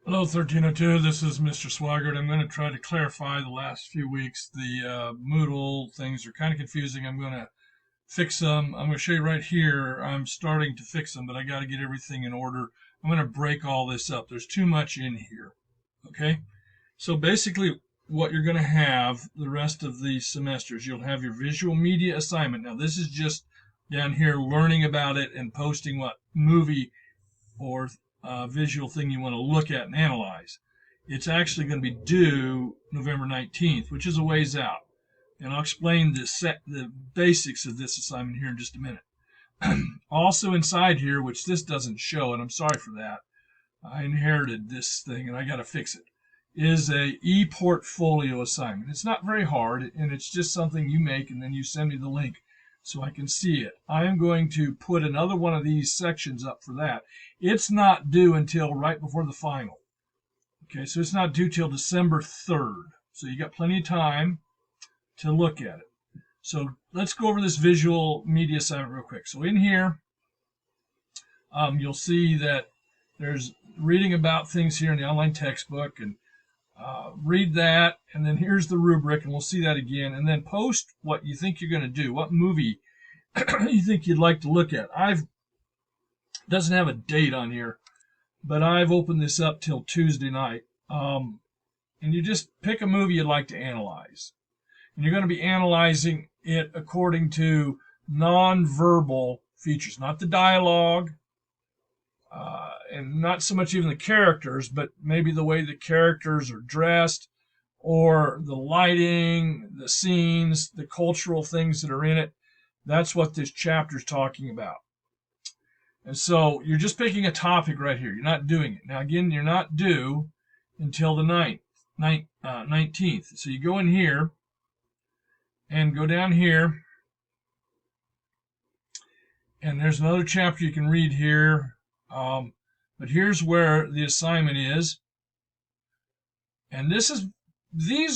Hello, 1302. This is Mr. Swaggart. I'm going to try to clarify the last few weeks. The Moodle things are kind of confusing. I'm going to fix them. I'm going to show you right here. I'm starting to fix them, but I got to get everything in order. I'm going to break all this up. There's too much in here. Okay? So basically, what you're going to have the rest of the semesters, you'll have your visual media assignment. Now, this is just down here learning about it and posting what movie or visual thing you want to look at and analyze. It's actually going to be due November 19th, which is a ways out. And I'll explain the basics of this assignment here in just a minute. Also inside here, which this doesn't show, and I'm sorry for that, I inherited this thing and I got to fix it, is a e-portfolio assignment. It's not very hard, and it's just something you make and then you send me the link so I can see it. I am going to put another one of these sections up for that. It's not due until right before the final. Okay, so it's not due till December 3rd. So you got plenty of time to look at it. So let's go over this visual media assignment real quick. So in here, you'll see that there's reading about things here in the online textbook, and read that, and then here's the rubric, and we'll see that again, and then post what you think you're going to do, what movie you think you'd like to look at. Doesn't have a date on here, but I've opened this up till Tuesday night, and you just pick a movie you'd like to analyze, and you're going to be analyzing it according to nonverbal features, not the dialogue, and not so much even the characters, but maybe the way the characters are dressed, or the lighting, the scenes, the cultural things that are in it. That's what this chapter is talking about. And so you're just picking a topic right here. You're not doing it. Now, again, you're not due until the 19th. So you go in here and go down here, and there's another chapter you can read here. But here's where the assignment is. And these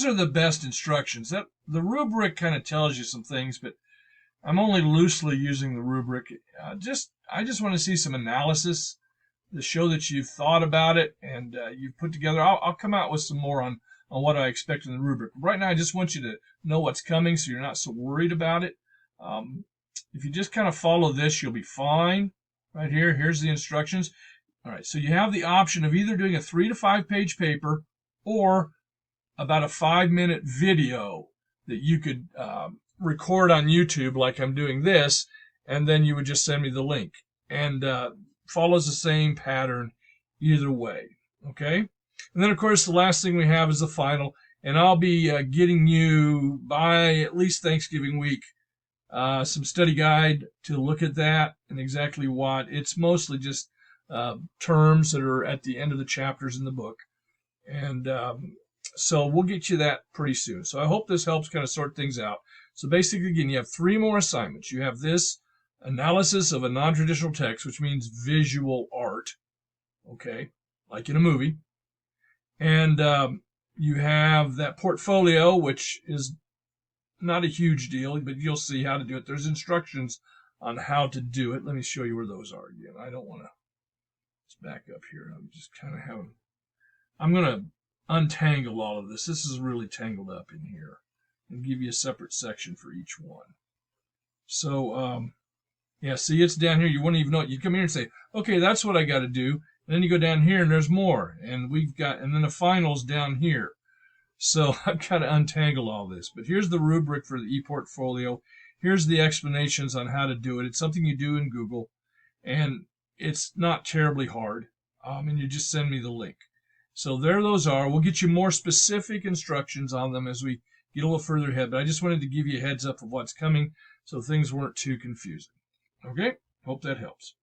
are the best instructions. That the rubric kind of tells you some things, but I'm only loosely using the rubric. I just want to see some analysis to show that you've thought about it and you've put together. I'll come out with some more on what I expect in the rubric. Right now, I just want you to know what's coming so you're not so worried about it. If you just kind of follow this, you'll be fine. Right here, here's the instructions. All right, so you have the option of either doing a 3 to 5 page paper or about a 5-minute video that you could record on YouTube like I'm doing this, and then you would just send me the link. And follows the same pattern either way, okay? And then, of course, the last thing we have is the final, and I'll be getting you by at least Thanksgiving week some study guide to look at that and exactly what. It's mostly just terms that are at the end of the chapters in the book. And so we'll get you that pretty soon. So I hope this helps kind of sort things out. So basically, again, you have 3 more assignments. You have this analysis of a non-traditional text, which means visual art, okay, like in a movie. And you have that portfolio, which is not a huge deal, but you'll see how to do it. There's instructions on how to do it. Let me show you where those are again. I don't want to. Let's back up here. I'm going to untangle all of this. This is really tangled up in here, and give you a separate section for each one. So, yeah, see, it's down here. You won't even know it. You come here and say, okay, that's what I got to do. And then you go down here, and there's more. And then the final's down here. So I've got to untangle all this. But here's the rubric for the ePortfolio. Here's the explanations on how to do it. It's something you do in Google, and it's not terribly hard. And you just send me the link. So there those are. We'll get you more specific instructions on them as we get a little further ahead. But I just wanted to give you a heads up of what's coming so things weren't too confusing. Okay? Hope that helps.